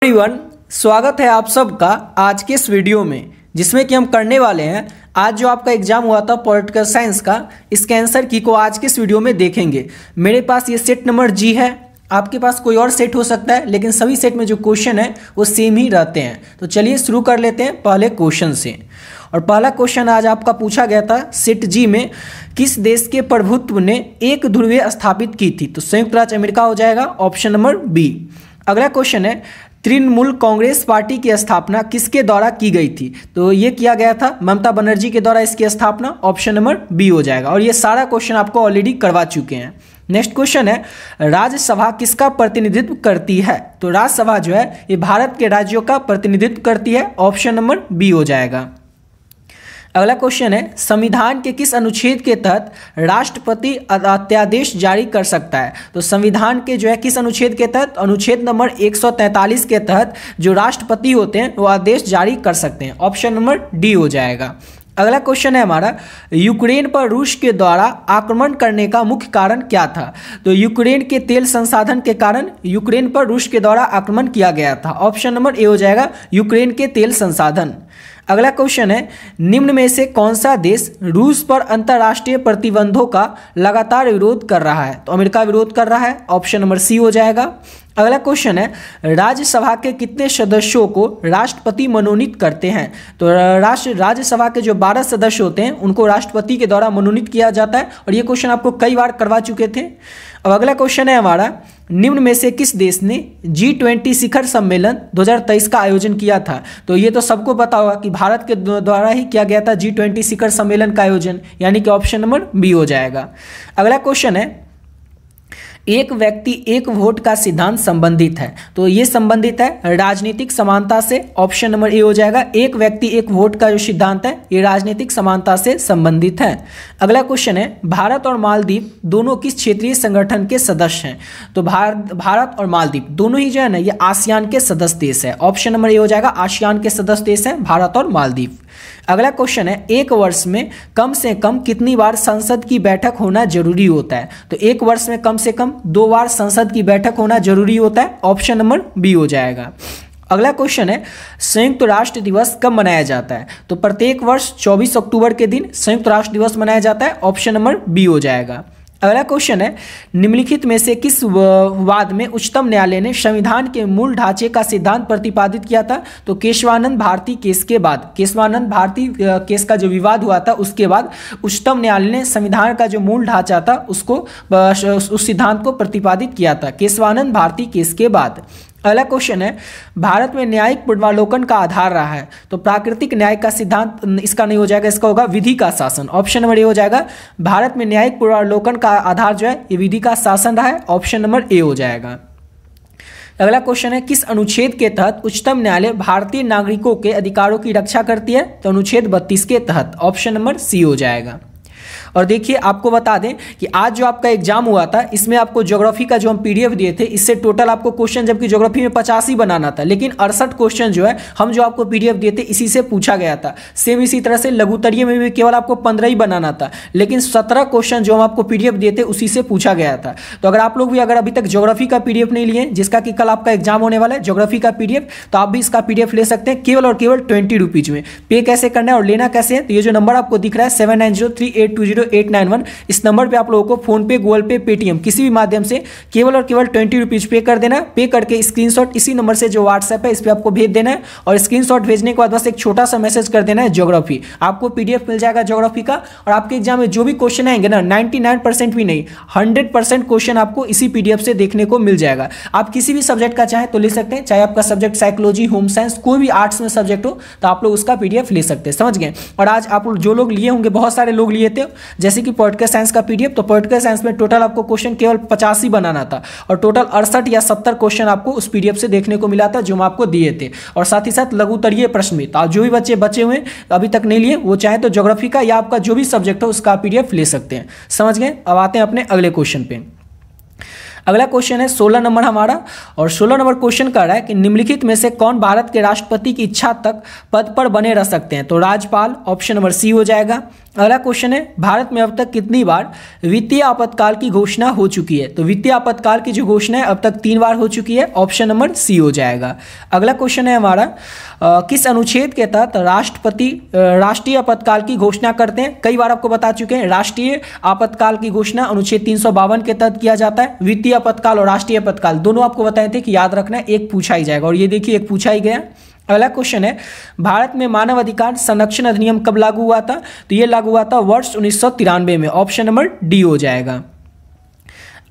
Everyone, स्वागत है आप सबका आज के इस वीडियो में, जिसमें कि हम करने वाले हैं आज जो आपका एग्जाम हुआ था पॉलिटिकल साइंस का, इसके आंसर की को आज के इस वीडियो में देखेंगे। मेरे पास ये सेट नंबर जी है, आपके पास कोई और सेट हो सकता है, लेकिन सभी सेट में जो क्वेश्चन है वो सेम ही रहते हैं। तो चलिए शुरू कर लेते हैं पहले क्वेश्चन से। और पहला क्वेश्चन आज आपका पूछा गया था सेट जी में, किस देश के प्रभुत्व ने एक ध्रुवीय स्थापित की थी? तो संयुक्त राज्य अमेरिका हो जाएगा, ऑप्शन नंबर बी। अगला क्वेश्चन है, तृणमूल कांग्रेस पार्टी की स्थापना किसके द्वारा की गई थी? तो ये किया गया था ममता बनर्जी के द्वारा इसकी स्थापना, ऑप्शन नंबर बी हो जाएगा। और ये सारा क्वेश्चन आपको ऑलरेडी करवा चुके हैं। नेक्स्ट क्वेश्चन है, राज्यसभा किसका प्रतिनिधित्व करती है? तो राज्यसभा जो है ये भारत के राज्यों का प्रतिनिधित्व करती है, ऑप्शन नंबर बी हो जाएगा। अगला क्वेश्चन है, संविधान के किस अनुच्छेद के तहत राष्ट्रपति अध्यादेश जारी कर सकता है? तो संविधान के जो है किस अनुच्छेद के तहत? अनुच्छेद नंबर 143 के तहत जो राष्ट्रपति होते हैं वो आदेश जारी कर सकते हैं, ऑप्शन नंबर डी हो जाएगा। अगला क्वेश्चन है हमारा, यूक्रेन पर रूस के द्वारा आक्रमण करने का मुख्य कारण क्या था? तो यूक्रेन के तेल संसाधन के कारण यूक्रेन पर रूस के द्वारा आक्रमण किया गया था, ऑप्शन नंबर ए हो जाएगा, यूक्रेन के तेल संसाधन। अगला क्वेश्चन है, निम्न में से कौन सा देश रूस पर अंतर्राष्ट्रीय प्रतिबंधों का लगातार विरोध कर रहा है? तो अमेरिका विरोध कर रहा है, ऑप्शन नंबर सी हो जाएगा। अगला क्वेश्चन है, राज्यसभा के कितने सदस्यों को राष्ट्रपति मनोनीत करते हैं? तो राज्यसभा के जो 12 सदस्य होते हैं उनको राष्ट्रपति के द्वारा मनोनीत किया जाता है, और ये क्वेश्चन आपको कई बार करवा चुके थे। अब अगला क्वेश्चन है हमारा, निम्न में से किस देश ने G20 शिखर सम्मेलन 2023 का आयोजन किया था? तो ये तो सबको पता होगा कि भारत के द्वारा ही किया गया था G20 शिखर सम्मेलन का आयोजन, यानी कि ऑप्शन नंबर बी हो जाएगा। अगला क्वेश्चन है, एक व्यक्ति एक वोट का सिद्धांत संबंधित है? तो ये संबंधित है राजनीतिक समानता से, ऑप्शन नंबर ए हो जाएगा। एक व्यक्ति एक वोट का जो सिद्धांत है ये राजनीतिक समानता से संबंधित है। अगला क्वेश्चन है, भारत और मालदीव दोनों किस क्षेत्रीय संगठन के सदस्य हैं? तो भारत और मालदीव दोनों ही जो है ना ये आसियान के सदस्य देश है, ऑप्शन नंबर ए हो जाएगा, आसियान के सदस्य देश हैं भारत और मालदीव। अगला क्वेश्चन है, एक वर्ष में कम से कम कितनी बार संसद की बैठक होना जरूरी होता है? तो एक वर्ष में कम से कम 2 बार संसद की बैठक होना जरूरी होता है, ऑप्शन नंबर बी हो जाएगा। अगला क्वेश्चन है, संयुक्त राष्ट्र दिवस कब मनाया जाता है? तो प्रत्येक वर्ष 24 अक्टूबर के दिन संयुक्त राष्ट्र दिवस मनाया जाता है, ऑप्शन नंबर बी हो जाएगा। अगला क्वेश्चन है, निम्नलिखित में से किस वाद में उच्चतम न्यायालय ने संविधान के मूल ढांचे का सिद्धांत प्रतिपादित किया था? तो केशवानंद भारती केस के बाद, केशवानंद भारती केस का जो विवाद हुआ था उसके बाद उच्चतम न्यायालय ने संविधान का जो मूल ढांचा था उसको उस सिद्धांत को प्रतिपादित किया था केशवानंद भारती केस के बाद। अगला क्वेश्चन है, भारत में न्यायिक पूर्वावलोकन का आधार रहा है? तो प्राकृतिक न्याय का सिद्धांत इसका नहीं हो जाएगा, इसका होगा विधि का शासन, ऑप्शन नंबर ए हो जाएगा। भारत में न्यायिक पूर्वावलोकन का आधार जो है ये विधि का शासन रहा है, ऑप्शन नंबर ए हो जाएगा। अगला क्वेश्चन है, किस अनुच्छेद के तहत उच्चतम न्यायालय भारतीय नागरिकों के अधिकारों की रक्षा करती है? तो अनुच्छेद 32 के तहत, ऑप्शन नंबर सी हो जाएगा। और देखिए आपको बता दें कि आज जो आपका एग्जाम हुआ था इसमें आपको ज्योग्राफी का जो हम पीडीएफ दिए थे इससे टोटल आपको क्वेश्चन, जबकि ज्योग्राफी में 50 ही बनाना था, लेकिन 68 क्वेश्चन जो है हम जो आपको पीडीएफ दिए थे इसी से पूछा गया था। सेम इसी तरह से लघुत्तरीय में भी केवल आपको 15 ही बनाना था, लेकिन 17 क्वेश्चन जो हम आपको पीडीएफ दिए थे उसी से पूछा गया था। तो अगर आप लोग भी अगर अभी तक ज्योग्राफी का पीडीएफ नहीं लिए, जिसका कि कल आपका एग्जाम होने वाला है ज्योग्राफी का पीडीएफ, तो आप भी इसका पीडीएफ ले सकते हैं केवल और केवल 20 रुपीज में। पे कैसे करना है और लेना कैसे है? तो ये जो नंबर आपको दिख रहा है 7903820891, इस नंबर पे आप लोगों को फोन पे, गूगल पे, पेटीएम किसी भी माध्यम से केवल और केवल 20 रुपीज पे कर देना है। पे करके स्क्रीनशॉट इसी नंबर से जो व्हाट्सएप है इस पे आपको भेज देना है, और स्क्रीनशॉट भेजने के बाद बस एक छोटा सा मैसेज कर देना है ज्योग्राफी, आपको पीडीएफ मिल जाएगा ज्योग्राफी का। और आपके एग्जाम में जो भी क्वेश्चन आएंगे ना 99% भी नहीं 100% क्वेश्चन आपको इसी पीडीएफ से देखने को मिल जाएगा। आप किसी भी सब्जेक्ट का चाहे तो ले सकते हैं, चाहे आपका सब्जेक्ट साइकोलॉजी, होम साइंस, कोई भी आर्ट्स में सब्जेक्ट हो तो आप लोग उसका पीडीएफ ले सकते हैं, समझ गए। और आज आप जो लोग लिए होंगे, बहुत सारे लोग लिए थे, जैसे कि पॉलिटिकल साइंस का पीडीएफ, तो पॉलिटिकल साइंस में टोटल आपको क्वेश्चन केवल 50 ही बनाना था, और टोटल 68 या 70 क्वेश्चन आपको उस पीडीएफ से देखने को मिला था जो हम आपको दिए थे। और साथ ही साथ लघुत्तरीय प्रश्न भी, तो जो भी बच्चे बचे हुए अभी तक नहीं लिए वो चाहे तो ज्योग्राफी का या आपका जो भी सब्जेक्ट हो उसका पीडीएफ ले सकते हैं, समझ गए। अब आते हैं अपने अगले क्वेश्चन पे। अगला क्वेश्चन है 16 नंबर हमारा, और 16 नंबर क्वेश्चन कर रहा है कि निम्नलिखित में से कौन भारत के राष्ट्रपति की इच्छा तक पद पर बने रह सकते हैं? तो राज्यपाल, ऑप्शन नंबर सी हो जाएगा। अगला क्वेश्चन है भारत में अब तक कितनी बार वित्तीय आपातकाल की घोषणा हो चुकी है? तो वित्तीय आपातकाल की जो घोषणा है अब तक 3 बार हो चुकी है, ऑप्शन नंबर सी हो जाएगा। अगला क्वेश्चन है हमारा किस अनुच्छेद के तहत राष्ट्रपति राष्ट्रीय आपातकाल की घोषणा करते हैं? कई बार आपको बता चुके हैं, राष्ट्रीय आपातकाल की घोषणा अनुच्छेद 352 के तहत किया जाता है। वित्तीय आपातकाल और राष्ट्रीय आपातकाल दोनों आपको बताए थे कि याद रखना है, एक पूछा ही जाएगा, और ये देखिए एक पूछा ही गया। अगला क्वेश्चन है भारत में मानव अधिकार संरक्षण अधिनियम कब लागू हुआ था? तो ये लागू हुआ था वर्ष 1993 में, ऑप्शन नंबर डी हो जाएगा।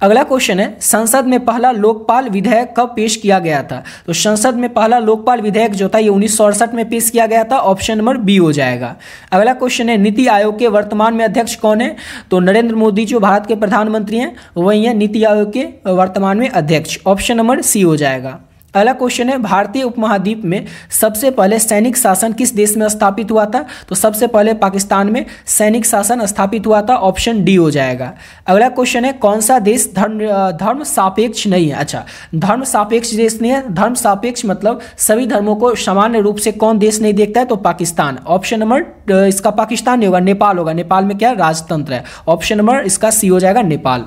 अगला क्वेश्चन है संसद में पहला लोकपाल विधेयक कब पेश किया गया था? तो संसद में पहला लोकपाल विधेयक जो था ये 1968 में पेश किया गया था, ऑप्शन नंबर बी हो जाएगा। अगला क्वेश्चन है नीति आयोग के वर्तमान में अध्यक्ष कौन है? तो नरेंद्र मोदी जो भारत के प्रधानमंत्री हैं वही है नीति आयोग के वर्तमान में अध्यक्ष, ऑप्शन नंबर सी हो जाएगा। अगला क्वेश्चन है भारतीय उपमहाद्वीप में सबसे पहले सैनिक शासन किस देश में स्थापित हुआ था? तो सबसे पहले पाकिस्तान में सैनिक शासन स्थापित हुआ था, ऑप्शन डी हो जाएगा। अगला क्वेश्चन है कौन सा देश धर्म सापेक्ष नहीं है? अच्छा, धर्म सापेक्ष देश नहीं है। धर्म सापेक्ष मतलब सभी धर्मों को सामान्य रूप से कौन देश नहीं देखता है? तो पाकिस्तान, ऑप्शन नंबर इसका पाकिस्तान नहीं होगा, नेपाल होगा। नेपाल में क्या राजतंत्र है, ऑप्शन नंबर इसका सी हो जाएगा, नेपाल।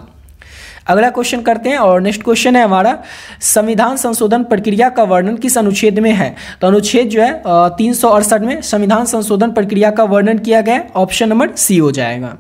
अगला क्वेश्चन करते हैं, और नेक्स्ट क्वेश्चन है हमारा संविधान संशोधन प्रक्रिया का वर्णन किस अनुच्छेद में है? तो अनुच्छेद जो है 368 में संविधान संशोधन प्रक्रिया का वर्णन किया गया है, ऑप्शन नंबर सी हो जाएगा।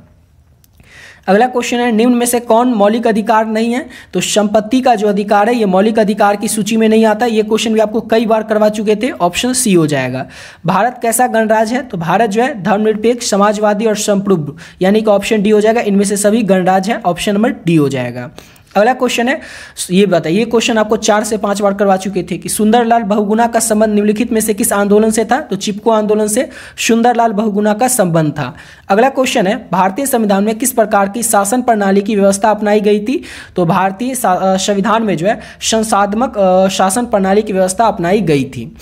अगला क्वेश्चन है निम्न में से कौन मौलिक अधिकार नहीं है? तो संपत्ति का जो अधिकार है ये मौलिक अधिकार की सूची में नहीं आता। ये क्वेश्चन भी आपको कई बार करवा चुके थे, ऑप्शन सी हो जाएगा। भारत कैसा गणराज्य है? तो भारत जो है धर्मनिरपेक्ष, समाजवादी और संप्रभु, यानी कि ऑप्शन डी हो जाएगा। इनमें से सभी गणराज्य है, ऑप्शन नंबर डी हो जाएगा। अगला क्वेश्चन है ये बताइए, ये क्वेश्चन आपको 4 से 5 बार करवा चुके थे कि सुंदरलाल बहुगुणा का संबंध निम्नलिखित में से किस आंदोलन से था? तो चिपको आंदोलन से सुंदरलाल बहुगुणा का संबंध था। अगला क्वेश्चन है भारतीय संविधान में किस प्रकार की शासन प्रणाली की व्यवस्था अपनाई गई थी? तो भारतीय संविधान में जो है संसाधनात्मक शासन प्रणाली की व्यवस्था अपनाई गई थी।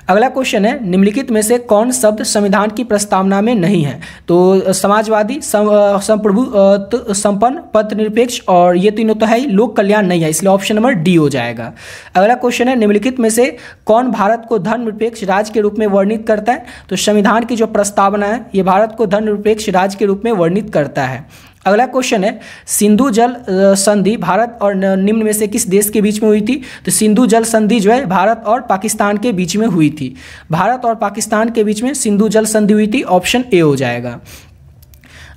अगला क्वेश्चन है निम्नलिखित में से कौन शब्द संविधान की प्रस्तावना में नहीं है? तो समाजवादी, संप्रभु, संपन्न, पथनिरपेक्ष, और ये तीनों तो है ही, लोक कल्याण नहीं है, इसलिए ऑप्शन नंबर डी हो जाएगा। अगला क्वेश्चन है निम्नलिखित में से कौन भारत को धर्मनिरपेक्ष राज्य के रूप में वर्णित करता है? तो संविधान की जो प्रस्तावना है ये भारत को धर्मनिरपेक्ष राज्य के रूप में वर्णित करता है। अगला क्वेश्चन है सिंधु जल संधि भारत और निम्न में से किस देश के बीच में हुई थी? तो सिंधु जल संधि जो है भारत और पाकिस्तान के बीच में हुई थी। भारत और पाकिस्तान के बीच में सिंधु जल संधि हुई थी, ऑप्शन ए हो जाएगा।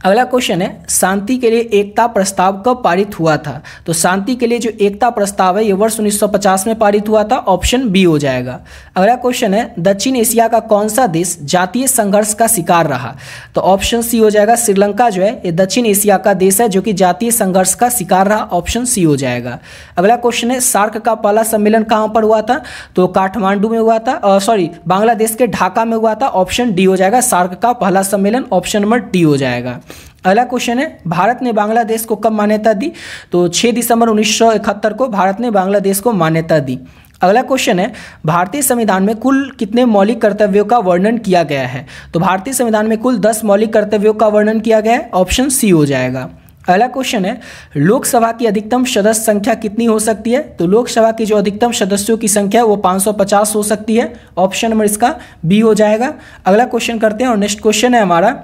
अगला क्वेश्चन है शांति के लिए एकता प्रस्ताव कब पारित हुआ था? तो शांति के लिए जो एकता प्रस्ताव है ये वर्ष 1950 में पारित हुआ था, ऑप्शन बी हो जाएगा। अगला क्वेश्चन है दक्षिण एशिया का कौन सा देश जातीय संघर्ष का शिकार रहा? तो ऑप्शन सी हो जाएगा। श्रीलंका जो है ये दक्षिण एशिया का देश है जो कि जातीय संघर्ष का शिकार रहा, ऑप्शन सी हो जाएगा। अगला क्वेश्चन है सार्क का पहला सम्मेलन कहाँ पर हुआ था? तो काठमांडू में हुआ था, बांग्लादेश के ढाका में हुआ था, ऑप्शन डी हो जाएगा। सार्क का पहला सम्मेलन, ऑप्शन नंबर डी हो जाएगा। अगला क्वेश्चन है भारत ने बांग्लादेश को कब मान्यता दी? तो 6 दिसंबर 1971 को भारत ने बांग्लादेश को मान्यता दी। अगला क्वेश्चन है भारतीय संविधान में कुल कितने मौलिक कर्तव्यों का वर्णन किया गया है? तो भारतीय संविधान में कुल 10 मौलिक कर्तव्यों का वर्णन किया गया है, ऑप्शन सी हो जाएगा। अगला क्वेश्चन है लोकसभा की अधिकतम सदस्य संख्या कितनी हो सकती है? तो लोकसभा की जो अधिकतम सदस्यों की संख्या है वो 550 हो सकती है, ऑप्शन नंबर इसका बी हो जाएगा। अगला क्वेश्चन करते हैं, और नेक्स्ट क्वेश्चन है हमारा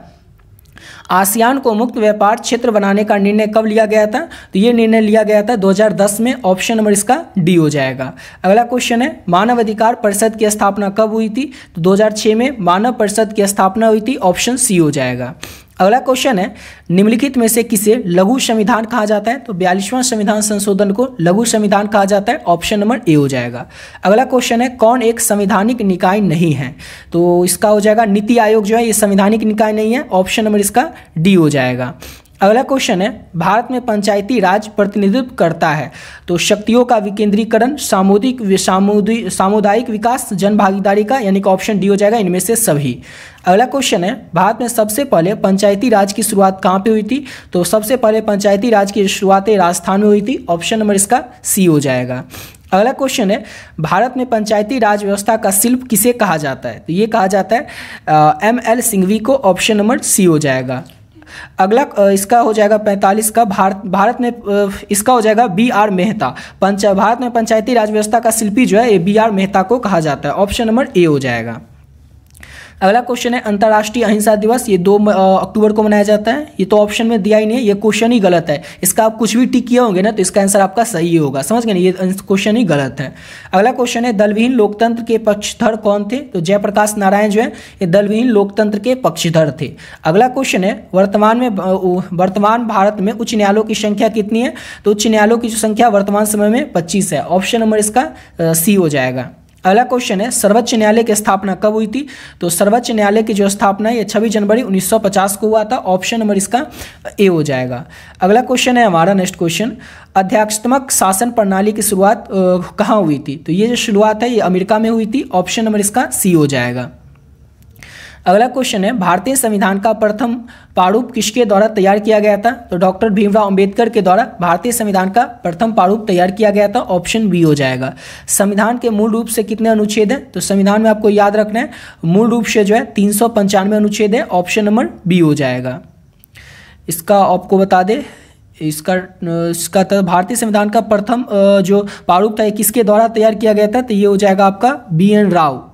आसियान को मुक्त व्यापार क्षेत्र बनाने का निर्णय कब लिया गया था? तो ये निर्णय लिया गया था 2010 में, ऑप्शन नंबर इसका डी हो जाएगा। अगला क्वेश्चन है मानव अधिकार परिषद की स्थापना कब हुई थी? तो 2006 में मानव परिषद की स्थापना हुई थी, ऑप्शन सी हो जाएगा। अगला क्वेश्चन है निम्नलिखित में से किसे लघु संविधान कहा जाता है? तो 42वां संविधान संशोधन को लघु संविधान कहा जाता है, ऑप्शन नंबर ए हो जाएगा। अगला क्वेश्चन है कौन एक संवैधानिक निकाय नहीं है? तो इसका हो जाएगा नीति आयोग जो है ये संवैधानिक निकाय नहीं है, ऑप्शन नंबर इसका डी हो जाएगा। अगला क्वेश्चन है भारत में पंचायती राज प्रतिनिधित्व करता है तो शक्तियों का विकेंद्रीकरण, सामुदायिक विकास, जन भागीदारी का, यानी कि ऑप्शन डी हो जाएगा इनमें से सभी। अगला क्वेश्चन है भारत में सबसे पहले पंचायती राज की शुरुआत कहाँ पे हुई थी? तो सबसे पहले पंचायती राज की शुरुआत राजस्थान में हुई थी, ऑप्शन नंबर इसका सी हो जाएगा। अगला क्वेश्चन है भारत में पंचायती राज व्यवस्था का शिल्प किसे कहा जाता है? तो ये कहा जाता है ML सिंघवी को, ऑप्शन नंबर सी हो जाएगा। अगला इसका हो जाएगा 45 का भारत में इसका हो जाएगा BR मेहता। भारत में पंचायती राज व्यवस्था का शिल्पी जो है ये BR मेहता को कहा जाता है। ऑप्शन नंबर ए हो जाएगा। अगला क्वेश्चन है अंतर्राष्ट्रीय अहिंसा दिवस, ये 2 अक्टूबर को मनाया जाता है। ये तो ऑप्शन में दिया ही नहीं है, ये क्वेश्चन ही गलत है। इसका आप कुछ भी टिक किए होंगे ना तो इसका आंसर आपका सही होगा, समझ गए ना, ये क्वेश्चन ही गलत है। अगला क्वेश्चन है दलविहीन लोकतंत्र के पक्षधर कौन थे? तो जयप्रकाश नारायण जो है ये दलविहीन लोकतंत्र के पक्षधर थे। अगला क्वेश्चन है वर्तमान भारत में उच्च न्यायालयों की संख्या कितनी है? तो उच्च न्यायालयों की जो संख्या वर्तमान समय में 25 है। ऑप्शन नंबर इसका सी हो जाएगा। अगला क्वेश्चन है सर्वोच्च न्यायालय की स्थापना कब हुई थी? तो सर्वोच्च न्यायालय की जो स्थापना है ये 26 जनवरी 1950 को हुआ था। ऑप्शन नंबर इसका ए हो जाएगा। अगला क्वेश्चन है हमारा नेक्स्ट क्वेश्चन, अध्यात्मक शासन प्रणाली की शुरुआत कहाँ हुई थी? तो ये जो शुरुआत है ये अमेरिका में हुई थी। ऑप्शन नंबर इसका सी हो जाएगा। अगला क्वेश्चन है भारतीय संविधान का प्रथम प्रारूप किसके द्वारा तैयार किया गया था? तो डॉक्टर भीमराव अंबेडकर के द्वारा भारतीय संविधान का प्रथम प्रारूप तैयार किया गया था। ऑप्शन बी हो जाएगा। संविधान के मूल रूप से कितने अनुच्छेद हैं? तो संविधान में आपको याद रखना है मूल रूप से जो है 395 अनुच्छेद है। ऑप्शन नंबर बी हो जाएगा। इसका आपको बता दे इसका तो भारतीय संविधान का प्रथम जो प्रारूप था ये किसके द्वारा तैयार किया गया था? तो ये हो जाएगा आपका BN राव।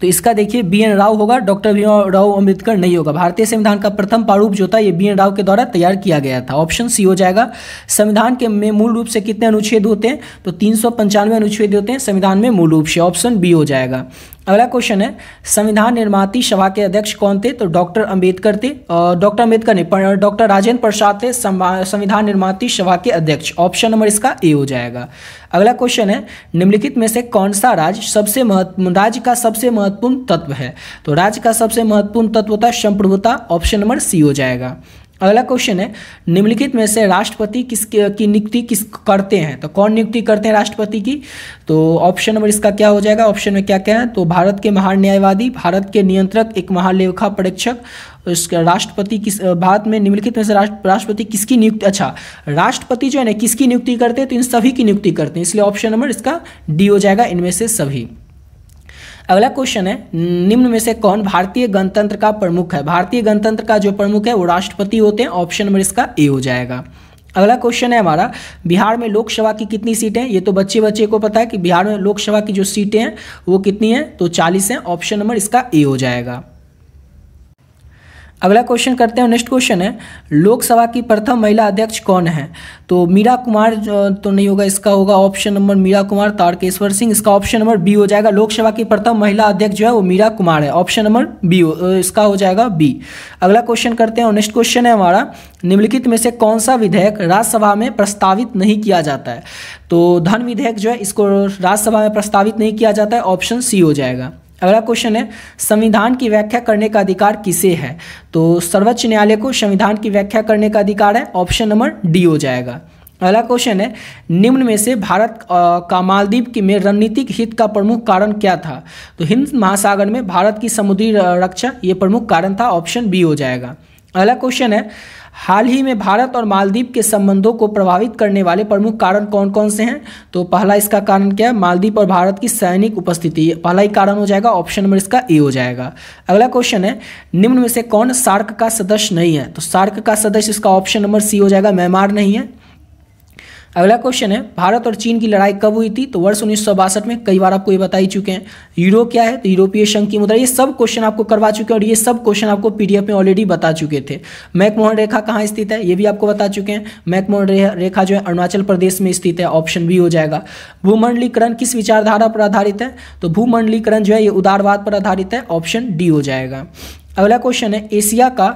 तो इसका देखिए BN राव होगा, डॉक्टर भीमराव अंबेडकर नहीं होगा। भारतीय संविधान का प्रथम प्रारूप जो था ये BN राव के द्वारा तैयार किया गया था। ऑप्शन सी हो जाएगा। संविधान के में मूल रूप से कितने अनुच्छेद होते हैं? तो 395 अनुच्छेद होते हैं संविधान में मूल रूप से। ऑप्शन बी हो जाएगा। अगला क्वेश्चन है संविधान निर्माती सभा के अध्यक्ष कौन थे? तो डॉक्टर अंबेडकर थे। डॉक्टर अंबेडकर नहीं, डॉक्टर राजेंद्र प्रसाद थे संविधान निर्माती सभा के अध्यक्ष। ऑप्शन नंबर इसका ए हो जाएगा। अगला क्वेश्चन है निम्नलिखित में से कौन सा राज्य का सबसे महत्वपूर्ण तत्व है? तो राज्य का सबसे महत्वपूर्ण तत्व होता है संप्रभुता। ऑप्शन नंबर सी हो जाएगा। अगला क्वेश्चन है निम्नलिखित में से राष्ट्रपति की नियुक्ति किस करते हैं? तो कौन नियुक्ति करते हैं राष्ट्रपति की? तो ऑप्शन नंबर इसका क्या हो जाएगा? ऑप्शन में क्या क्या है? तो भारत के महान न्यायवादी, भारत के नियंत्रक, एक महालेखा परीक्षक। इसका राष्ट्रपति किस भारत में निम्नलिखित में से राष्ट्रपति किसकी नियुक्ति, अच्छा राष्ट्रपति जो है ना किसकी नियुक्ति करते हैं? तो इन सभी की नियुक्ति करते हैं, इसलिए ऑप्शन नंबर इसका डी हो जाएगा, इनमें से सभी। अगला क्वेश्चन है निम्न में से कौन भारतीय गणतंत्र का प्रमुख है? भारतीय गणतंत्र का जो प्रमुख है वो राष्ट्रपति होते हैं। ऑप्शन नंबर इसका ए हो जाएगा। अगला क्वेश्चन है हमारा बिहार में लोकसभा की कितनी सीटें हैं? ये तो बच्चे को पता है कि बिहार में लोकसभा की जो सीटें हैं वो कितनी हैं? तो 40 हैं। ऑप्शन नंबर इसका ए हो जाएगा। अगला क्वेश्चन करते हैं, नेक्स्ट क्वेश्चन है लोकसभा की प्रथम महिला अध्यक्ष कौन है? तो मीरा कुमार तो नहीं होगा, इसका होगा ऑप्शन नंबर मीरा कुमार तारकेश्वर सिंह। इसका ऑप्शन नंबर बी हो जाएगा। लोकसभा की प्रथम महिला अध्यक्ष जो है वो मीरा कुमार है। ऑप्शन नंबर बी इसका हो जाएगा बी। अगला क्वेश्चन करते हैं और नेक्स्ट क्वेश्चन है हमारा निम्नलिखित में से कौन सा विधेयक राज्यसभा में प्रस्तावित नहीं किया जाता है? तो धन विधेयक जो है इसको राज्यसभा में प्रस्तावित नहीं किया जाता है। ऑप्शन सी हो जाएगा। अगला क्वेश्चन है संविधान की व्याख्या करने का अधिकार किसे है? तो सर्वोच्च न्यायालय को संविधान की व्याख्या करने का अधिकार है। ऑप्शन नंबर डी हो जाएगा। अगला क्वेश्चन है निम्न में से भारत का मालदीव में रणनीतिक हित का प्रमुख कारण क्या था? तो हिंद महासागर में भारत की समुद्री रक्षा ये प्रमुख कारण था। ऑप्शन बी हो जाएगा। अगला क्वेश्चन है हाल ही में भारत और मालदीव के संबंधों को प्रभावित करने वाले प्रमुख कारण कौन कौन से हैं? तो पहला इसका कारण क्या है? मालदीव और भारत की सैनिक उपस्थिति, पहला ही कारण हो जाएगा। ऑप्शन नंबर इसका ए हो जाएगा। अगला क्वेश्चन है निम्न में से कौन सार्क का सदस्य नहीं है? तो सार्क का सदस्य इसका ऑप्शन नंबर सी हो जाएगा, म्यांमार नहीं है। अगला क्वेश्चन है भारत और चीन की लड़ाई कब हुई थी? तो वर्ष 1962 में। कई बार आपको ये बता ही चुके हैं। यूरो क्या है? तो यूरोपीय संघ की मुद्रा। ये सब क्वेश्चन आपको करवा चुके हैं और ये सब क्वेश्चन आपको पीडीएफ में ऑलरेडी बता चुके थे। मैकमोहन रेखा कहाँ स्थित है ये भी आपको बता चुके हैं। मैकमोहन रेखा जो है अरुणाचल प्रदेश में स्थित है। ऑप्शन बी हो जाएगा। भूमंडलीकरण किस विचारधारा पर आधारित है? तो भूमंडलीकरण जो है ये उदारवाद पर आधारित है। ऑप्शन डी हो जाएगा। अगला क्वेश्चन है एशिया का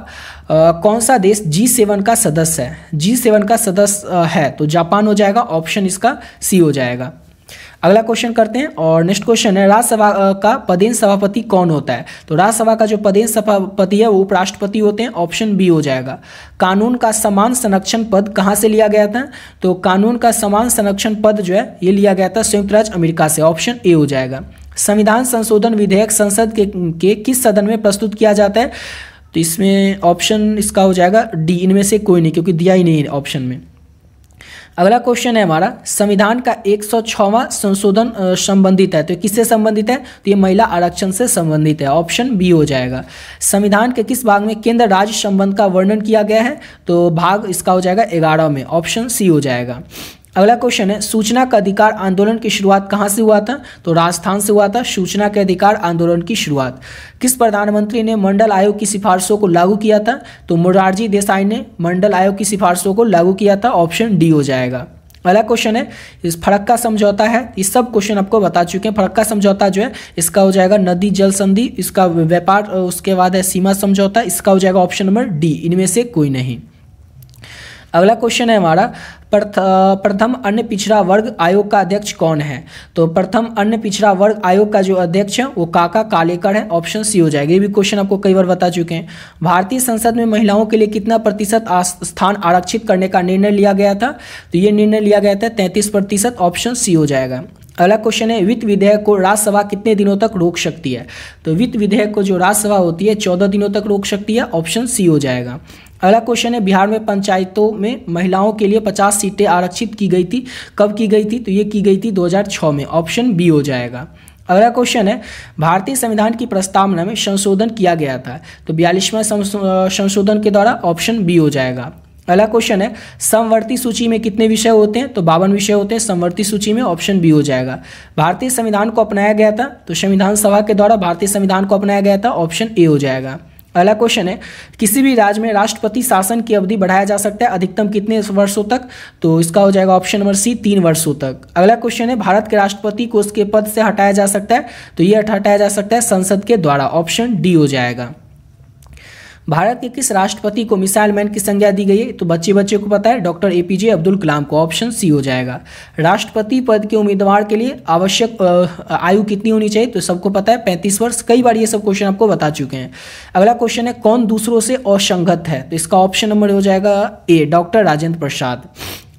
कौन सा देश G7 का सदस्य है? G7 का सदस्य है तो जापान हो जाएगा। ऑप्शन इसका सी हो जाएगा। अगला क्वेश्चन करते हैं और नेक्स्ट क्वेश्चन है राज्यसभा का पदेन सभापति कौन होता है? तो राज्यसभा का जो पदेन सभापति है वो उपराष्ट्रपति होते हैं। ऑप्शन बी हो जाएगा। कानून का समान संरक्षण पद कहाँ से लिया गया था? तो कानून का समान संरक्षण पद जो है ये लिया गया था संयुक्त राज्य अमेरिका से। ऑप्शन ए हो जाएगा। संविधान संशोधन विधेयक संसद के किस सदन में प्रस्तुत किया जाता है? तो इसमें ऑप्शन इसका हो जाएगा डी, इनमें से कोई नहीं, क्योंकि दिया ही नहीं है ऑप्शन में। अगला क्वेश्चन है हमारा, संविधान का 106वां संशोधन संबंधित है, तो किससे संबंधित है? तो ये महिला आरक्षण से संबंधित है, ऑप्शन बी हो जाएगा। संविधान के किस भाग में केंद्र राज्य संबंध का वर्णन किया गया है? तो भाग इसका हो जाएगा 11 में, ऑप्शन सी हो जाएगा। अगला क्वेश्चन है, सूचना का अधिकार आंदोलन की शुरुआत कहाँ से हुआ था? तो राजस्थान से हुआ था सूचना के अधिकार आंदोलन की शुरुआत। किस प्रधानमंत्री ने मंडल आयोग की सिफारिशों को लागू किया था? तो मोरारजी देसाई ने मंडल आयोग की सिफारिशों को लागू किया था, ऑप्शन डी हो जाएगा। अगला क्वेश्चन है, इस फरक्का समझौता है, ये सब क्वेश्चन आपको बता चुके हैं। फरक्का समझौता जो है इसका हो जाएगा नदी जल संधि, इसका व्यापार, उसके बाद है सीमा समझौता, इसका हो जाएगा ऑप्शन नंबर डी, इनमें से कोई नहीं। अगला क्वेश्चन है हमारा, प्रथम अन्य पिछड़ा वर्ग आयोग का अध्यक्ष कौन है? तो प्रथम अन्य पिछड़ा वर्ग आयोग का जो अध्यक्ष है वो काका कालेकर है, ऑप्शन सी हो जाएगा। ये भी क्वेश्चन आपको कई बार बता चुके हैं। भारतीय संसद में महिलाओं के लिए कितना प्रतिशत स्थान आरक्षित करने का निर्णय लिया गया था? तो ये निर्णय लिया गया था 33%, ऑप्शन सी हो जाएगा। अगला क्वेश्चन है, वित्त विधेयक को राज्यसभा कितने दिनों तक रोक सकती है? तो वित्त विधेयक को जो राज्यसभा होती है 14 दिनों तक रोक सकती है, ऑप्शन सी हो जाएगा। अगला क्वेश्चन है, बिहार में पंचायतों में महिलाओं के लिए 50 सीटें आरक्षित की गई थी, कब की गई थी? तो ये की गई थी 2006 में, ऑप्शन बी हो जाएगा। अगला क्वेश्चन है, भारतीय संविधान की प्रस्तावना में संशोधन किया गया था, तो 42वां संशोधन के द्वारा, ऑप्शन बी हो जाएगा। अगला क्वेश्चन है, समवर्ती सूची में कितने विषय होते हैं? तो 52 विषय होते हैं समवर्ती सूची में, ऑप्शन बी हो जाएगा। भारतीय संविधान को अपनाया गया था, तो संविधान सभा के द्वारा भारतीय संविधान को अपनाया गया था, ऑप्शन ए हो जाएगा। अगला क्वेश्चन है, किसी भी राज्य में राष्ट्रपति शासन की अवधि बढ़ाया जा सकता है, अधिकतम कितने वर्षों तक? तो इसका हो जाएगा ऑप्शन नंबर सी, 3 वर्षों तक। अगला क्वेश्चन है, भारत के राष्ट्रपति को उसके पद से हटाया जा सकता है, तो ये हटाया जा सकता है संसद के द्वारा, ऑप्शन डी हो जाएगा। भारत के किस राष्ट्रपति को मिसाइल मैन की संज्ञा दी गई है? तो बच्चे को पता है, डॉक्टर एपीजे अब्दुल कलाम को, ऑप्शन सी हो जाएगा। राष्ट्रपति पद के उम्मीदवार के लिए आवश्यक आयु कितनी होनी चाहिए? तो सबको पता है 35 वर्ष, कई बार ये सब क्वेश्चन आपको बता चुके हैं। अगला क्वेश्चन है, कौन दूसरों से असंगत है? तो इसका ऑप्शन नंबर हो जाएगा ए, डॉक्टर राजेंद्र प्रसाद।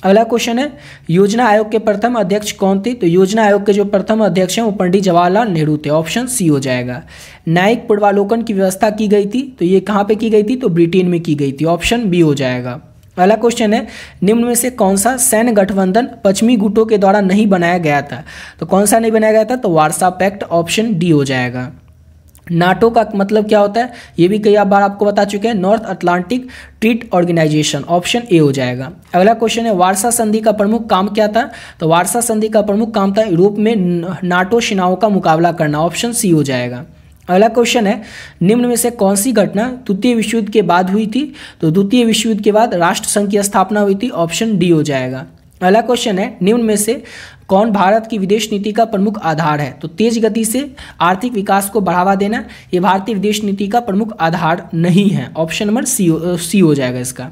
अगला क्वेश्चन है, योजना आयोग के प्रथम अध्यक्ष कौन थे? तो योजना आयोग के जो प्रथम अध्यक्ष हैं वो पंडित जवाहरलाल नेहरू थे, ऑप्शन सी हो जाएगा। न्यायिक पूर्वालोकन की व्यवस्था की गई थी, तो ये कहाँ पे की गई थी? तो ब्रिटेन में की गई थी, ऑप्शन बी हो जाएगा। अगला क्वेश्चन है, निम्न में से कौन सा सैन्य गठबंधन पश्चिमी गुटों के द्वारा नहीं बनाया गया था? तो कौन सा नहीं बनाया गया था? तो वार्सा पैक्ट, ऑप्शन डी हो जाएगा। नाटो का मतलब क्या होता है? ये भी कई बार आपको बता चुके हैं, North Atlantic Treaty Organization, option A हो जाएगा। अगला क्वेश्चन है, वार्सा संधि का प्रमुख काम क्या था? तो वार्सा संधि का प्रमुख काम था यूरोप में नाटो सेनाओं का मुकाबला करना, ऑप्शन सी हो जाएगा। अगला क्वेश्चन है, निम्न में से कौन सी घटना द्वितीय विश्व युद्ध के बाद हुई थी? तो द्वितीय विश्व युद्ध के बाद राष्ट्र संघ की स्थापना हुई थी, ऑप्शन डी हो जाएगा। अगला क्वेश्चन है, निम्न में से कौन भारत की विदेश नीति का प्रमुख आधार है? तो तेज गति से आर्थिक विकास को बढ़ावा देना, ये भारतीय विदेश नीति का प्रमुख आधार नहीं है, ऑप्शन नंबर सी हो जाएगा इसका।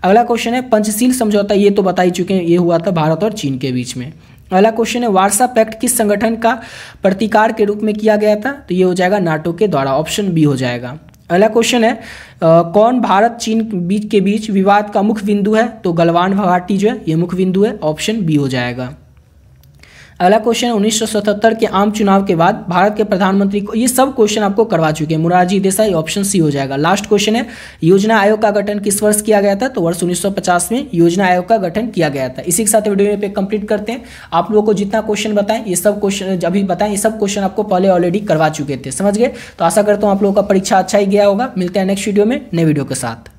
अगला क्वेश्चन है, पंचशील समझौता, ये तो बता ही चुके हैं, ये हुआ था भारत और चीन के बीच में। अगला क्वेश्चन है, वार्सा पैक्ट किस संगठन का प्रतिकार के रूप में किया गया था? तो ये हो जाएगा नाटो के द्वारा, ऑप्शन बी हो जाएगा। अगला क्वेश्चन है, कौन भारत चीन के बीच विवाद का मुख्य बिंदु है? तो गलवान घाटी जो है ये मुख्य बिंदु है, ऑप्शन बी हो जाएगा। अगला क्वेश्चन है, 1977 के आम चुनाव के बाद भारत के प्रधानमंत्री को, ये सब क्वेश्चन आपको करवा चुके हैं, मोरारजी देसाई, ऑप्शन सी हो जाएगा। लास्ट क्वेश्चन है, योजना आयोग का गठन किस वर्ष किया गया था? तो वर्ष 1950 में योजना आयोग का गठन किया गया था। इसी के साथ वीडियो पे कंप्लीट करते हैं। आप लोगों को जितना क्वेश्चन बताएं, ये सब क्वेश्चन अभी बताएं, ये सब क्वेश्चन आपको पहले ऑलरेडी करवा चुके थे, समझ गए? तो आशा करता हूँ आप लोगों का परीक्षा अच्छा ही गया होगा। मिलते हैं नेक्स्ट वीडियो में नए वीडियो के साथ।